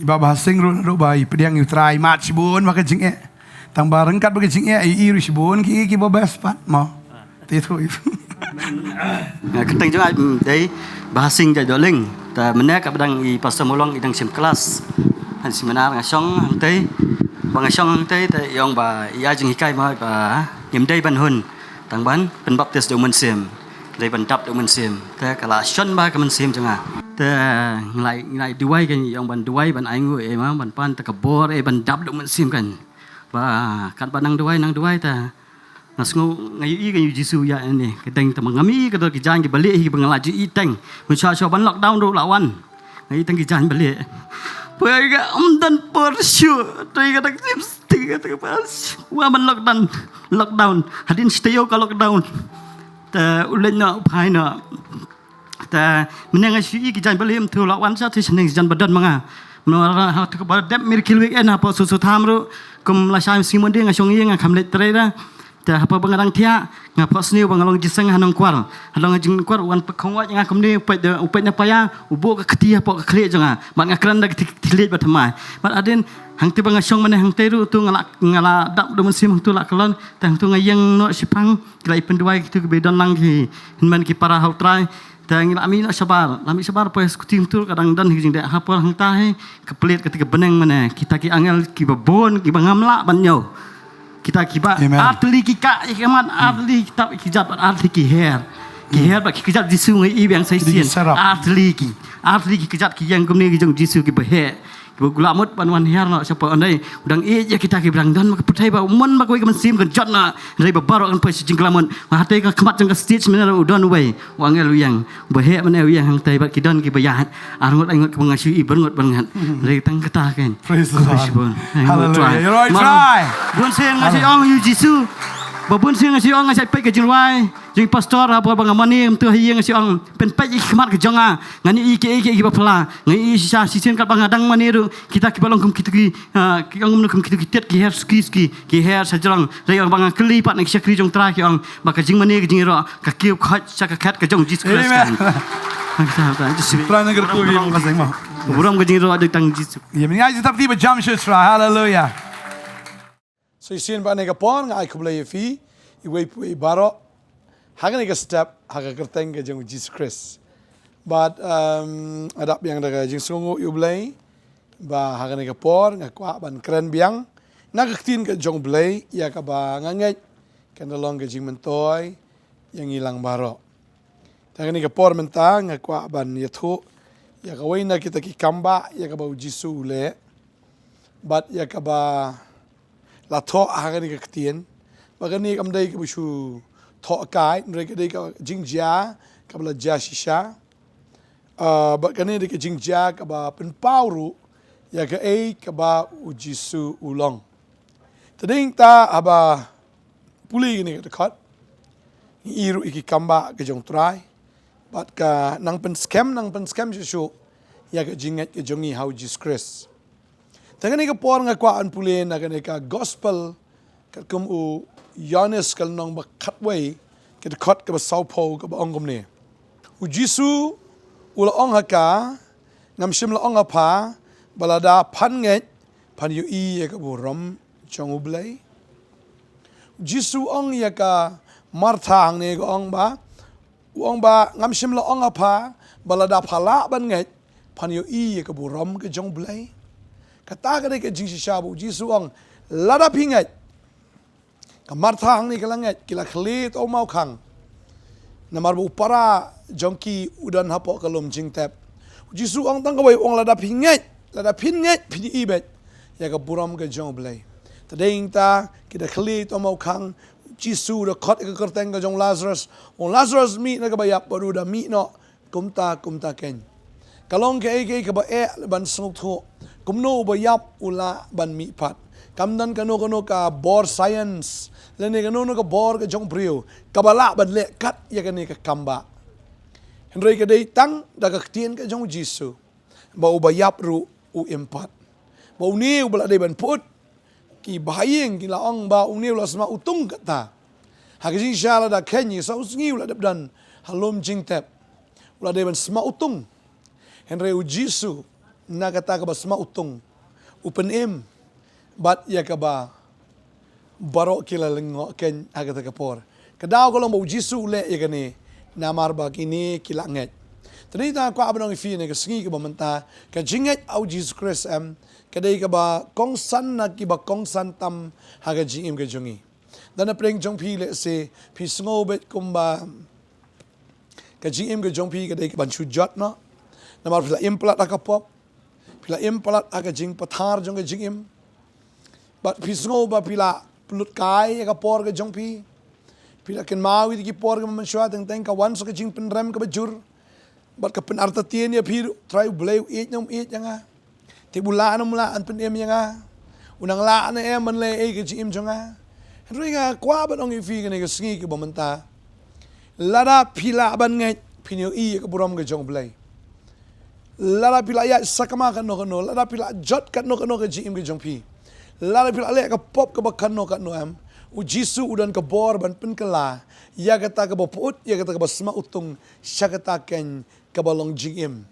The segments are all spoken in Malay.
iba bahasing ro bai pediang yu try match bun maka jing tang bareng kat bagi jing i ru bun ki babas pat mo itu keteng juga dari bahasing jadi doling ta menek kat pedang i pastor molong idang sim kelas han seminar ngasong hangtai bangasong hangtai ta yong ba ya jing hikai ma ba ngim dai ban hun tang ban pen baptis do mun sim dai ban tap do mun sim ta kala shon ba ka mun sim janga ta ngai duai kan yong ban duai ban ai ngui ma ban pan ta khubor ban dap do mun sim kan ba kat ban nang duai ta ngasngu ngai i kan U Jisu ya ni keteng ta mangami ka do ki jan ki balik hi bangalaji i teng mun sha ban lockdown do lawan ngai teng ki jan balik Pega Madan Polo tiga tak pas wa man lockdown hadin stay ka lockdown ta ulen na upai na ta menang si ki jan balem tu lawan sa ti seneng jan badan manga mara ha ta ba dep miracle weekend apa su tham ru kum la shai simon dia ngasong ye ngam let treda ta apa bangarang tia ngapos ni bangalong jiseng hanong kwar halong jing kwar wan pekhong wa ngam ni upet na paya ubo ka khatia po ka khle janga man ngakran dak tilet batmai man adin hang ti bangasong mane hang teru tu ngala dap do musim tu la kelon tang tu ngayeng no sipang klai penduai tu bedon lang ki man ki para hau trai ta ngila ami no sabar ami sabar pa skuting tu kadang dan hijing dak hapor hang tahe kepelit ketika beneng mane kita ki angel ki babon ki bangamla banyo kita kiba atli kika ikhman atli kita kijat atli ki her ba kijat Jisu ngai i bang sai sien atli ki kijat ki yang kumni ki jong Jisu ki behe ki gulamut panwan her no sapa andai udang i ya kita ki brang dan mak putai ba mon mak wei kan sim kan jot na rai ba baro kan pa sing kelamun ma hate ka khamat jong ka stage mena udon wei wangel yang behe mena yang hang tai ba ki don ki bayahat arngot angot ka ngasi i berngot bangat rai tang kata kan praise the Lord hallelujah you right try bun sen ngasi ong U Jisu babun sen ngasi ong ngasi pe ka jinwai jing pastor apa bangamani tu hiang ngasi ong pen pe ikmat ka jonga ngani iki ba phala ngai sha sisen ka bangadang maniru kita ki balong kum ki ong kum ki tet ki her ski ki her sajrang rai ong bang kli pat nak sakri jong tra ki ong ba ka jing mani ki jing ro ka kiu khat sa ka khat ka jong Jesus Christ kan Plan negara ku yang pasang mah. Buram ka jing ro ada tang Jesus. Ya mengai tetap tiba jam syutra hallelujah. So isin ba nega pon ngai kublai fi iwe pu baro haga nega step haga kerteng ka jong Jesus Christ. But adap yang daga jing sungu ublai ba haga nega por ngakwa ban keren biang nagaktin ka jong blai ya ka ba ngangai kan dalong ka jing mentoy yang hilang baro. Tangan ni kapor mentang ngakwa ban yathu ya kawaina kita ki kamba ya ka ba Jisu le bat ya ka ba la tho haga ni ka ktien bagani kam dai ka bu tho kai nre ka dai ka jingja ka bla ja shisha ba kani dai ka jingja ka ba pen pauru ya ka ka ba Jisu ulong tading ta aba puli ni ka khat iru iki kamba ka jong trai bat ka nang pen scam Jisu ya ka jingat ka jongi how Jesus Christ tangani ka por nga kwa an pulen na ka gospel ka kum u Yohanes kal nong ba khatway ka khat ka ba saupo ka ba ongom ne u Jisu ula ong haka ngam shim la ong apa balada phan nge phan yu i ya ka bu rom chong ublai Jisu ong ya ka Martha hang ne ka ong ba ngam shim la ong apa balada phala ban ngai pan yo i ka buram ka jong blai kata ka dei ka jing sha bu Jisu ong lada pingai ka Martha hang ni ka langai kila khli to mau khang namar bu para jongki udan hapo kalom jing tap Jisu ong tang ka wei ong lada pingai pin i bet ya ka buram ka jong blai tadeng ta kita khli to mau khang Jisu da khot ka kerteng ka jong Lazarus mi na ka bayap baru da mi no kumta ken kalong ke ka ba ban smuk thu kumno bayap ula ban mi pat kamdan kano ka bor science lene kano ka bor ka jong brio kabala ban le kat ya ka ni ka kamba henry ka dei tang da ka tien ka jong Jisu ba bayap ru u empat ba ni bala dei ban put ki bahayeng ki laong ba ungniu la sama utung kata hagajing shala da kenyi sa usngiu la dabdan halom jingtep ula deban sama utung henry U Jisu nakata ka ba sma utung upen em bat ya ka ba barok kila lengo ken agata ka por kadaw ko lang U Jisu le ya kani namar ba kini kila nget tani ta ko abanong ifi ne ka singi ka ba manta ka jinget au Jesus Christ kadai ka ba kong san na ki ba kong san tam haga jim ka jongi dan na preng jong pi le se pi sngo bet kumba ka jim ka jong pi kadai ka ban chu jot no namar pila implat ka pop pila implat aga jing pathar jong ka jing but pi sngo ba pila plut kai ka por ka jong pi pila ken mawi ki por ka man shwa teng ka wan so ka jing pen rem ka bajur but ka pen arta tien ya pi try bleu eat nyom eat nga tibula na mula an pen em nga unang la na em man le e ka jim jonga henry nga kwa ba ong ifi ka ne ka singi ka bamanta lada pila ban ngai pinyo I ka buram ka jong blai lada pila ya sakama ka no lada pila jot ka no ka jim ka jong pi lada pila le ka pop ka ba kan no am U Jisu udan ka bor ban pen kala ya kata ka ba put ya kata ka ba sma utung syakata ken ka ba long jim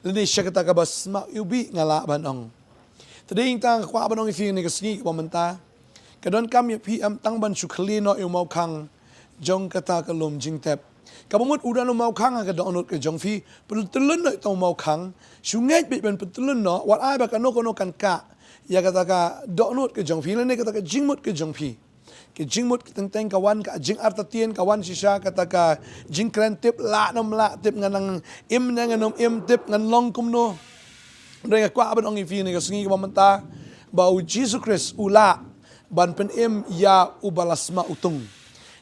lini syakata ka ba sma ubi ngala ban ong tading tang kwa ban ong ifi ni ka singi ka bamanta kadon kam ya pi tang ban su khlino yu mau khang jong kata ka lom jing tep kabamut udan lo mau khang ka donut ka jong fi putulun no to mau khang su ngai be ben putulun no wat ai ba ka no kan ka ya kata ka donut ka jong fi lini kata ka jingmut ka jong fi ke jingmut teng kawan ka jing arta tien kawan sisa kata ka Jingkhlen tip la nam la tip nganang im nanganom im tip ngan long kumno renga kwa ban ong ifi ni ka singi ka manta ba U Jesus Christ ula ban pen im ya ubalasma utung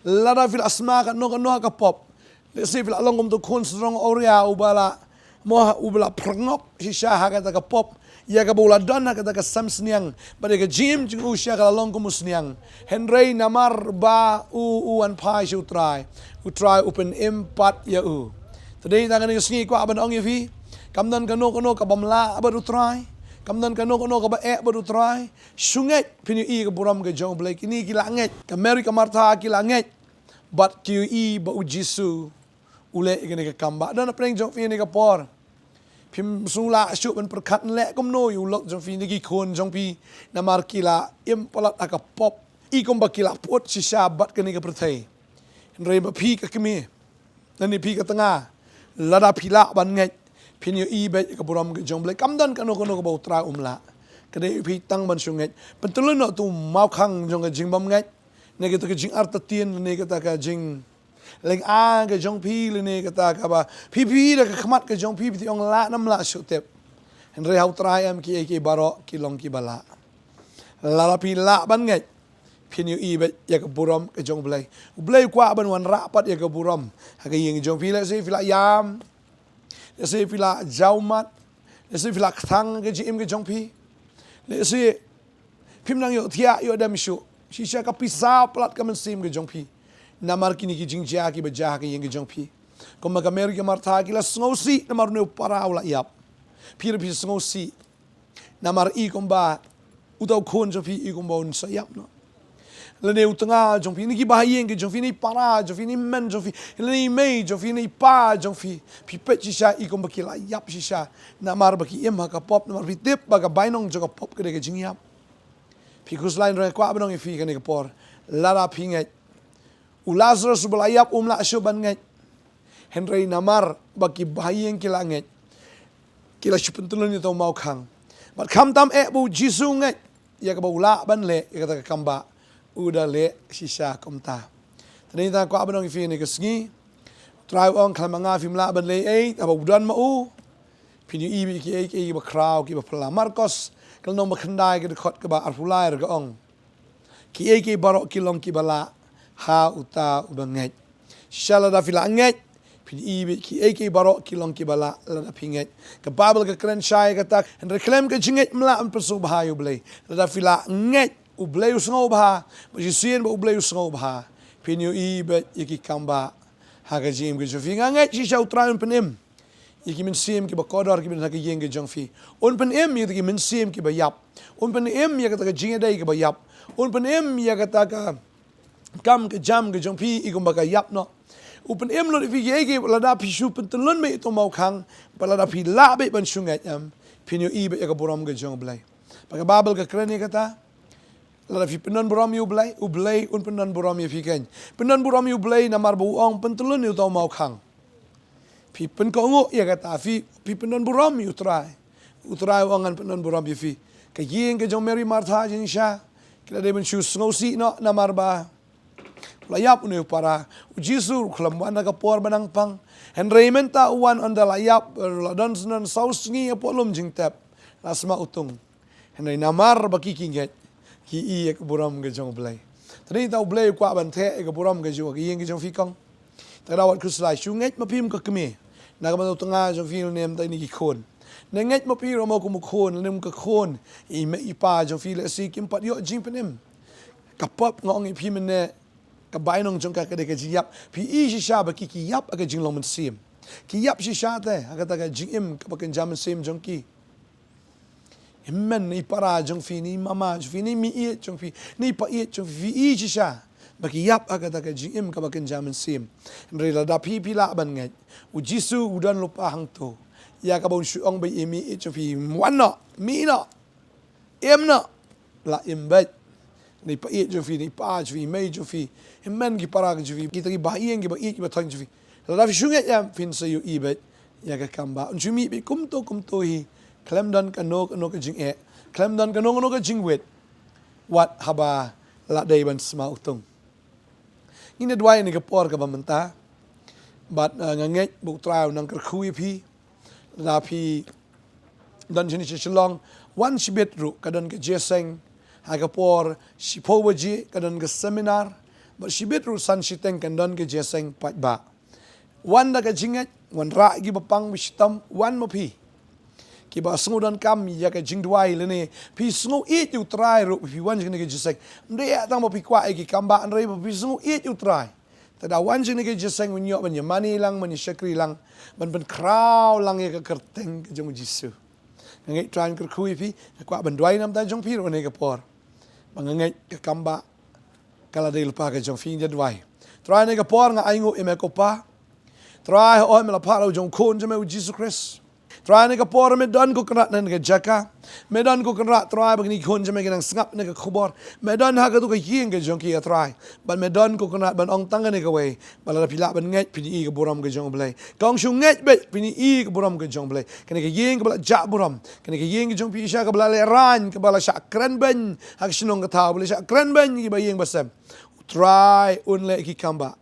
lada fil asma ka no ka pop le se fil along to kon strong oria ubala moha ubala prangok sisa ha kata ka pop ya ka bola dona kata ka samsniang pada ka jim jing usya ka long kumusniang henry namar ba an pai u try open empat ya today tangan ni singi ko aban ong ifi kamdan ka no ka bamla aban try kamdan ka no ka ba baru try sunget pinu I ka buram ka jong blake ini kilanget ka Mary ka Martha kilanget but QE ba U Jisu ule ikani ka kamba dan preng jong fi ni ka por phim sula shu ban perkat le kom no yu lok jong fi ni ki khon jong pi namar kila im palat aka pop I kom ba kila pot si sabat kani ka perthai re ba phi ka kemi nani phi ka tanga lada phila ban ngai phin yu I be ka buram ka jong ble kam dan ka no ka ba utra umla kade phi tang ban su ngai pentulun no tu mau khang jong ka jing bam ngai ne ka jing arta tien ne ka jing leng ka jong pi le ne kata ka ba pi da ka khmat ka jong pi ti ong la nam la su tep hen re hau trai am ki baro ki long ki bala la pi la ban ngai phin yu I be ya ka buram ka jong blai kwa ban wan ra pat ya ka buram ha ka yeng jong pi le se fila yam le se fila jaumat le se fila thang ka jim ka jong pi le se phim nang yo thia yo dam shu shisha ka pisa plat ka man sim ka jong pi namar kini ki jingjia ki bajah ki yeng jong pi kom ka Mary ka Martha ki la sngosi namar ne para ula yap pir pi sngosi namar I kom ba utau khon jong pi I kom ba un sayap no le ne utanga jong pi ni ki ba yeng ki jong pi ni para jong pi ni men jong pi le ni mei jong pi ni pa jong pi pe chi sha I kom ba ki la yap chi sha namar ba ki em ha ka pop namar pi tip ba ka bainong jong ka pop ka de ka jingyap pi kus line re kwa banong ifi ka ne ka por lara pi ngai U Lazarus belayap la asyoban ngai henry namar baki bahayeng kila ngai kila syupentulan itu mau khang but kam tam bu Jisu ngai ya ka ula ban le ya ka kamba uda le sisa komta tani ta ko abanong ifi ni ka sngi try on klamanga fim la ban le aba udan ma u pinu I ki ba kraw ki ba pala Marcos kalno makhandai ka khot ka ba arfulai ka ong ki barok ki long ki bala ha uta ubanget shala da fila nget pin I ki barok ki long ki bala la da pinget ka babel ka kren shai ka tak and reclaim ka jinget mla am persu bahayu blai la da fila nget u blai usngo ba but you see ba u blai usngo ba pin yu I ki kamba ha ka jim ka jofi nget si shau traun penem ki min sim ki ba kodor ki min ha ka yeng ka jongfi on penem ki min sim ki ba yap on penem ka ta ka jingedai ki ba yap on penem ka ta ka kam ke jam ke jong pi igom baka yap no upen em lo fi ye ke lada pi shu pen telun me to mau khang balada pi la be ban shungai am Pinyo ibe ya kaburam ke jong belai. Pakai Bible ke keren kata. Lada fi penan buram yu belai, un penan buram yu fi ken. Penan buram yu belai namar buang pentulun yu tau mau kang. Fi pen kongo ya kata fi penan buram yu try. Utrai wangan penan buram yu fi. Ke yeng ke jong Mary Martha jeng sha. Kita de ben shus ngosi no namar ba. Layap unu para U Jisu kelamban ka por banang pang. En Raymond ta uan anda layap ladan sunan saus ngi apolum jing tap. Lasma utung. En namar baki kinget. Ki i ek buram ke jong belai. Tadi tau belai kwa ban the ek buram ke jong ki yeng ke jong fi kong. Tadawat kuslai shunget mapim ke kemi. Nagamano tanga jong fi nem ta ni ki khon. Nenget mapi ro mo ku khon nem ke khon. I me i pa jong fi le si kim pat yo Jingphla. Kapap ngong i pi mene kabai nong jong ka ke ke yap. Pi i sha ba ki yap aga jing long men sim. Ki yap sha te aga ta ga jing ka ba ken jam sim jong ki. Immen ni para jong fi ni mama jong fi ni mi i jong fi ni pa i jong fi i sha baki yap aga ta ka jing ka ba ken jam sim re la da pi la ban ngai U Jisu udan lupa hang to ya ka bon shu ong ba i mi i jong fi wan no mi no em no la im ba ni pa i jong fi ni pa jong fi mai jong fi immen ki para jong fi ki ta ki ba i ngi ba i ki ba thang jong fi la da fi shu ngai ya fin se yu i ba ya ka kamba un mi bi kum to hi Klem dan kanok ke jing klem dan kanok ke jing wet. Wat haba la day ban sma utung. Ini dua ni ke por ke bamenta. Bat nganget buk trau nang kerkhui pi. La pi dan jenis Shillong wan shibet ru kadan ke jeseng ha ke por shipo waji kadan ke seminar. Bat shibet ru san shiteng kadan ke jeseng pat ba. Wan da ke jinget wan ra gi bapang wistam wan mapi. Kiba sengu dan kami ya ke jing duai lene pi sengu it you try ro pi wan jing ne ke jisek mde ya tang mo pi kwa ki kamba andre pi sengu it you try tada wan jing ne ke jisek wenyo ban mani lang man shakri lang ban kraw lang ya ke kerteng ke jong Jisu ngai try ke kui pi kwa ban duai nam ta jong pi ro ne ke por bangai ke kamba kala de lupa ke jong fi de duai try ne ke por nga aingu e me ko pa try o me la pa ro jong kon jame U Jisu Christ Try ne ka por Madan ko kena ne ka jaka. Madan ko kena try bagni khon jame nang sngap ne ka khubor. Madan ha ka tu ka yeng ke jong ki try. Ban Madan ko kena ban ong tang ne ka we. Bala pila ban nget pini i ka buram ke jong blai. Kong shu nget be pini i ka buram ke jong blai. Kene ka yeng ka bala ja buram. Kene ka yeng ke jong pi sha ka bala le ran ka bala sha kren ben. Ha ka shnong ka ta bala sha kren ben ki ba yeng basam. Try un le ki kamba.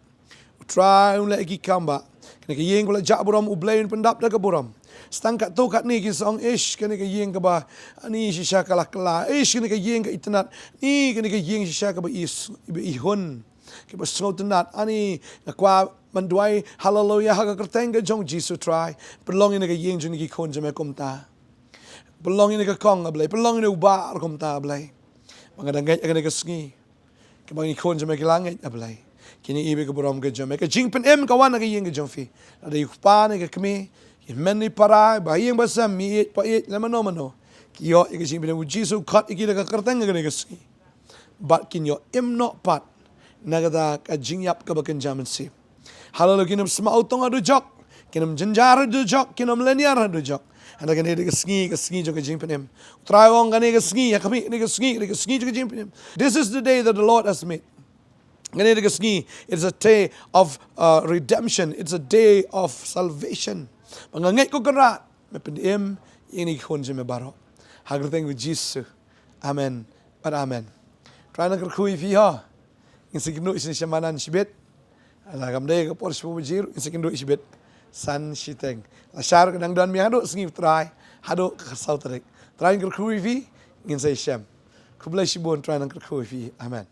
Try un le ki kamba. Kene ka yeng bala ja buram u blai un pendap da ka buram. Stangkat tu kat ni ki song ish kene ke yeng ke ba ani shisha kala kala ish kene ke yeng ke itnat ni kene ke yeng shisha ke ba is i hun ke ba sngot nat ani na kwa manduai hallelujah ha ka kerteng ke jong Jisu try belong in ke yeng jung ki khon jame kom ta belong in ke kong ablai belong in ubar kom ta ablai mangadang kene ke sngi ke bang khon jame ke langit ablai kini ibe ke borom ke jame ke Jingphla kawan ke yeng ke jong fi ada yupa ne ke kemi Meni para bayang basam mi pa lemano kiyo ikisi bina U Jisu kat ikida ka kerteng ka negasi bat kinyo no pat nagada ka jingyap ka baken jaman si halalu kinam smautong adu jok kinam jenjar adu jok kinam leniar adu jok anda kan ka sngi jo ka Jingphla trawong ka negasi ya kami negasi jo ka Jingphla. This is the day that the Lord has made. It's a day of redemption. It's a day of salvation. Manganget ko karat, mependiem ini khon jeme baro. Hagerteng U Jisu. Amen. But amen. Try na kerkhui fi ha. Insikinu isin shamanan shibet. Ala gamde ka por shpo bajir insikinu shibet san shiteng. La shar ka dan mi hado sngi try. Hado ka sautrek. Try kerkhui fi insay sham. Kublai shibon try na kerkhui fi. Amen.